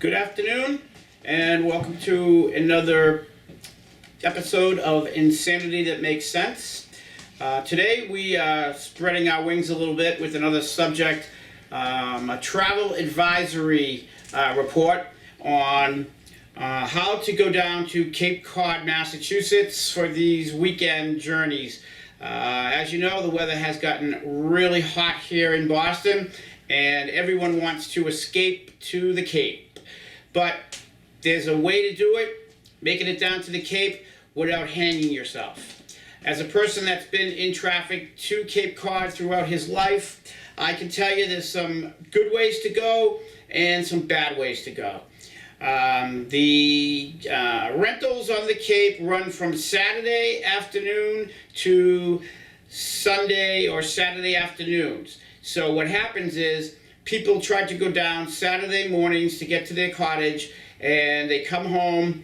Good afternoon, and welcome to another episode of Insanity That Makes Sense. Today we are spreading our wings a little bit with another subject, a travel advisory report on how to go down to Cape Cod, Massachusetts for these weekend journeys. As you know, the weather has gotten really hot here in Boston, and everyone wants to escape to the Cape. But there's a way to do it, making it down to the Cape without hanging yourself. As a person that's been in traffic to Cape Cod throughout his life, I can tell you there's some good ways to go and some bad ways to go. The rentals on the Cape run from Saturday afternoon to Sunday or Saturday afternoons. So what happens is people try to go down Saturday mornings to get to their cottage, and they come home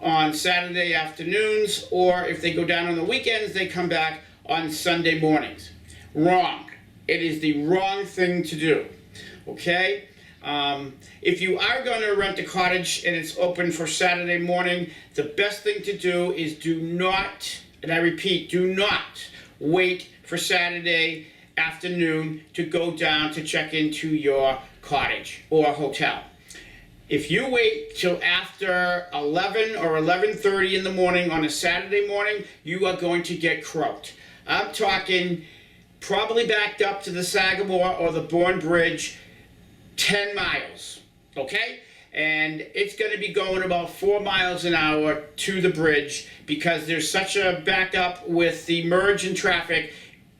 on Saturday afternoons, or if they go down on the weekends, they come back on Sunday mornings. Wrong. It is the wrong thing to do. Okay? If you are going to rent a cottage and it's open for Saturday morning, the best thing to do is do not, and I repeat, do not wait for Saturday afternoon to go down to check into your cottage or hotel. If you wait till after 11 or 11:30 in the morning on a Saturday morning, you are going to get croaked. I'm talking probably backed up to the Sagamore or the Bourne Bridge 10 miles, okay? And it's going to be going about 4 miles an hour to the bridge because there's such a backup with the merge in traffic.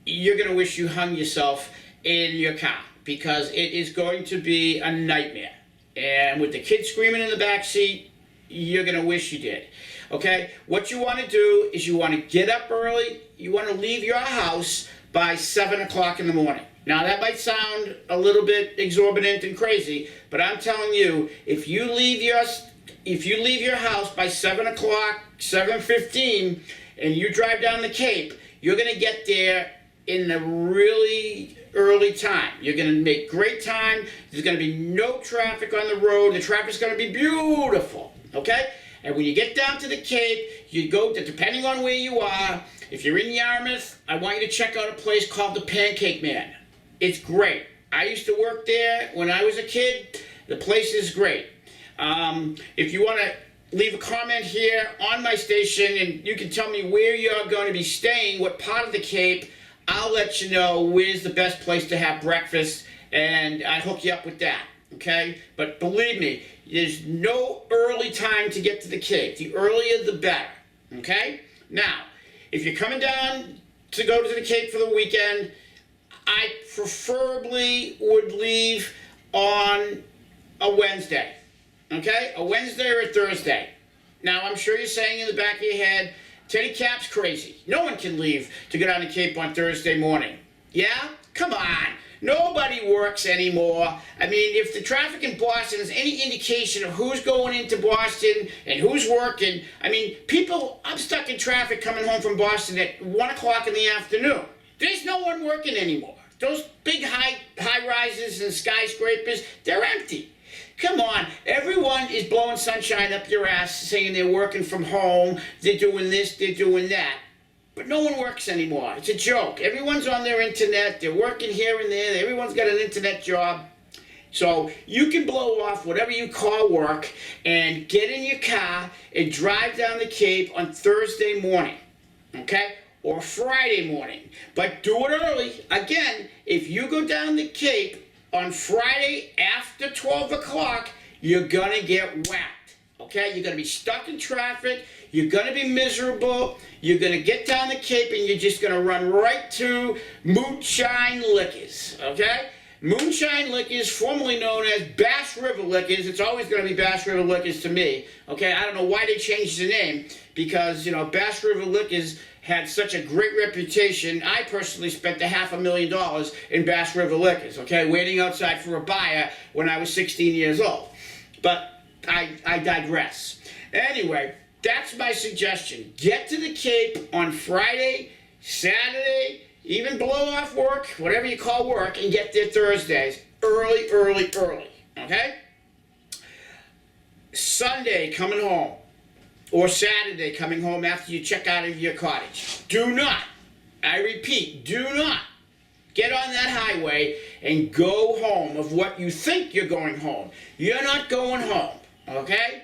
You're going to wish you hung yourself in your car because it is going to be a nightmare. And with the kids screaming in the back seat, you're going to wish you did. Okay? What you want to do is you want to get up early. You want to leave your house by 7 o'clock in the morning. Now, that might sound a little bit exorbitant and crazy, but I'm telling you, if you leave your house by 7 o'clock, 7:15, and you drive down the Cape, you're going to get there in a really early time. You're going to make great time. There's going to be no traffic on the road. The traffic's going to be beautiful, okay? And when you get down to the Cape, you go, depending on where you are, if you're in Yarmouth, I want you to check out a place called the Pancake Man. It's great. I used to work there when I was a kid. The place is great. If you want to leave a comment here on my station and you can tell me where you're going to be staying, what part of the Cape, I'll let you know where's the best place to have breakfast, and I hook you up with that, okay? But believe me, there's no early time to get to the Cape. The earlier, the better, okay? Now, if you're coming down to go to the Cape for the weekend, I preferably would leave on a Wednesday, okay? A Wednesday or a Thursday. Now, I'm sure you're saying in the back of your head, Teddy Cap's crazy. No one can leave to go down the Cape on Thursday morning. Yeah? Come on. Nobody works anymore. I mean, if the traffic in Boston is any indication of who's going into Boston and who's working, I mean, I'm stuck in traffic coming home from Boston at 1 o'clock in the afternoon. There's no one working anymore. Those big high rises and skyscrapers, they're empty. Come on, everyone is blowing sunshine up your ass saying they're working from home, they're doing this, they're doing that. But no one works anymore. It's a joke. Everyone's on their internet, they're working here and there, everyone's got an internet job. So you can blow off whatever you call work and get in your car and drive down the Cape on Thursday morning, okay? Or Friday morning. But do it early. Again, if you go down the Cape on Friday after 12 o'clock, you're going to get whacked, okay? You're going to be stuck in traffic. You're going to be miserable. You're going to get down the Cape, and you're just going to run right to Moonshine Liquors, okay? Moonshine Liquors, formerly known as Bass River Liquors. It's always going to be Bass River Liquors to me, okay? I don't know why they changed the name because, you know, Bass River Liquors had such a great reputation. I personally spent $500,000 in Bass River Liquors, okay, waiting outside for a buyer when I was 16 years old. But I digress. Anyway, that's my suggestion. Get to the Cape on Friday, Saturday, even blow off work, whatever you call work, and get there Thursdays, early, okay? Sunday coming home or Saturday coming home after you check out of your cottage. Do not, I repeat, do not get on that highway and go home of what you think you're going home. You're not going home, okay?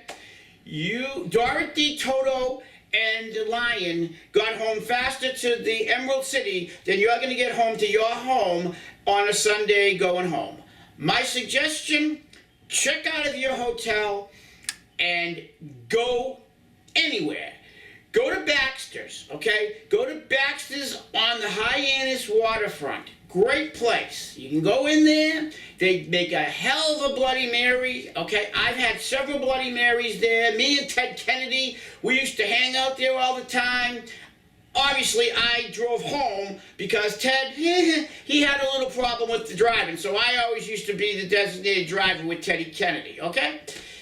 Dorothy, Toto, and the Lion got home faster to the Emerald City than you're going to get home to your home on a Sunday going home. My suggestion, check out of your hotel and go anywhere. Go to Baxter's, okay? Go to Baxter's on the Hyannis waterfront. Great place. You can go in there. They make a hell of a Bloody Mary, okay? I've had several Bloody Marys there. Me and Ted Kennedy, we used to hang out there all the time. Obviously, I drove home because Ted, he had a little problem with the driving, so I always used to be the designated driver with Teddy Kennedy, okay?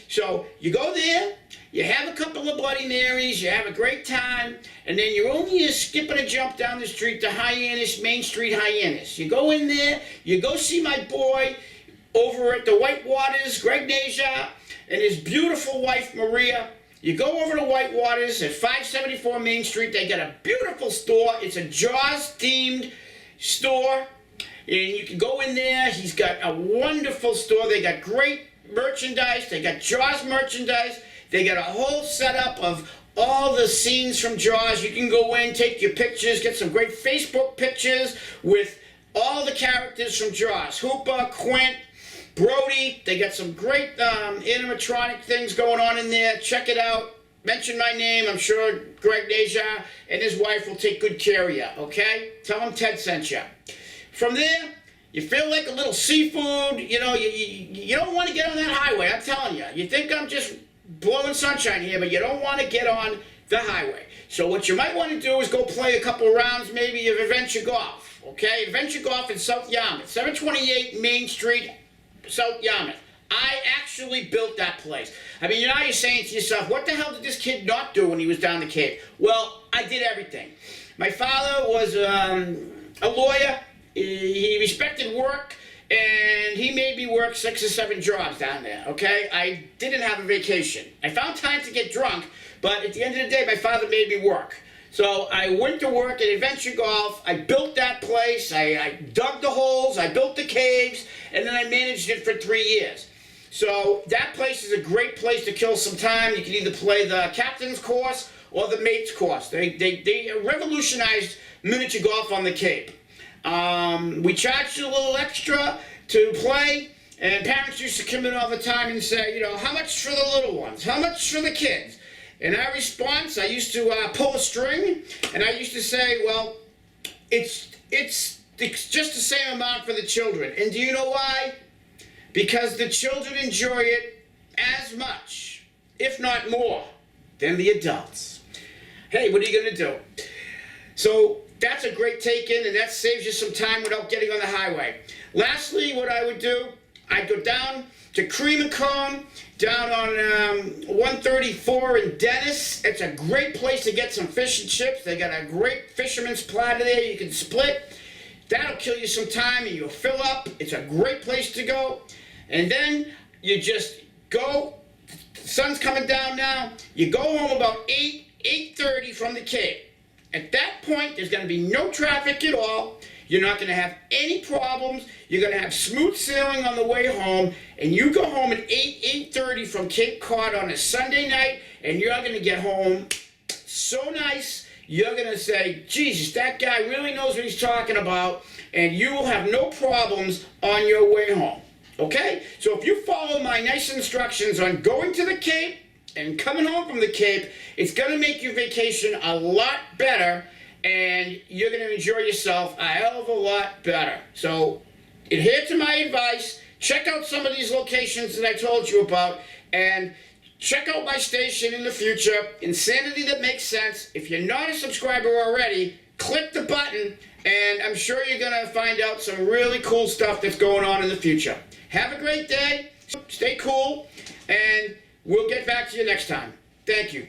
So you go there, you have a couple of Bloody Marys, you have a great time, and then you're only a skip and a jump down the street to Hyannis, Main Street, Hyannis. You go in there, you go see my boy over at the White Waters, Greg Naja, and his beautiful wife, Maria. You go over to White Waters at 574 Main Street. They got a beautiful store. It's a Jaws-themed store, and you can go in there. He's got a wonderful store. They got great merchandise. They got Jaws merchandise. They got a whole setup of all the scenes from Jaws. You can go in, take your pictures, get some great Facebook pictures with all the characters from Jaws. Hooper, Quint, Brody. They got some great animatronic things going on in there. Check it out. Mention my name. I'm sure Greg Naja and his wife will take good care of you, okay? Tell them Ted sent you. From there, you feel like a little seafood. You know, you don't want to get on that highway, I'm telling you. You think I'm just blowing sunshine here, but you don't want to get on the highway. So what you might want to do is go play a couple rounds maybe of Adventure Golf, okay? Adventure Golf in South Yarmouth, 728 Main Street, South Yarmouth. I actually built that place. I mean, you're saying to yourself, what the hell did this kid not do when he was down the Cape? Well, I did everything. My father was a lawyer. He respected work, and he made me work 6 or 7 jobs down there, okay? I didn't have a vacation. I found time to get drunk, but at the end of the day, my father made me work. So I went to work at Adventure Golf. I built that place. I dug the holes. I built the caves, and then I managed it for 3 years. So that place is a great place to kill some time. You can either play the captain's course or the mate's course. They revolutionized miniature golf on the Cape. We charged a little extra to play, and parents used to come in all the time and say, you know, how much for the little ones? How much for the kids? In our response, I used to pull a string, and I used to say, well, it's just the same amount for the children. And do you know why? Because the children enjoy it as much, if not more, than the adults. Hey, what are you going to do? So that's a great take-in, and that saves you some time without getting on the highway. Lastly, what I would do, I'd go down to Cream and Cone, down on 134 in Dennis. It's a great place to get some fish and chips. They got a great fisherman's platter there you can split. That'll kill you some time, and you'll fill up. It's a great place to go. And then you just go, the sun's coming down now, you go home about 8:30 from the Cape. At that point, there's going to be no traffic at all. You're not going to have any problems. You're going to have smooth sailing on the way home. And you go home at 8:30 from Cape Cod on a Sunday night, and you're going to get home so nice. You're going to say, Jesus, that guy really knows what he's talking about. And you will have no problems on your way home. Okay? So if you follow my nice instructions on going to the Cape and coming home from the Cape, it's going to make your vacation a lot better, and you're going to enjoy yourself a hell of a lot better. So adhere to my advice. Check out some of these locations that I told you about, and check out my station in the future, Insanity That Makes Sense. If you're not a subscriber already, click the button, and I'm sure you're going to find out some really cool stuff that's going on in the future. Have a great day. Stay cool, and we'll get back to you next time. Thank you.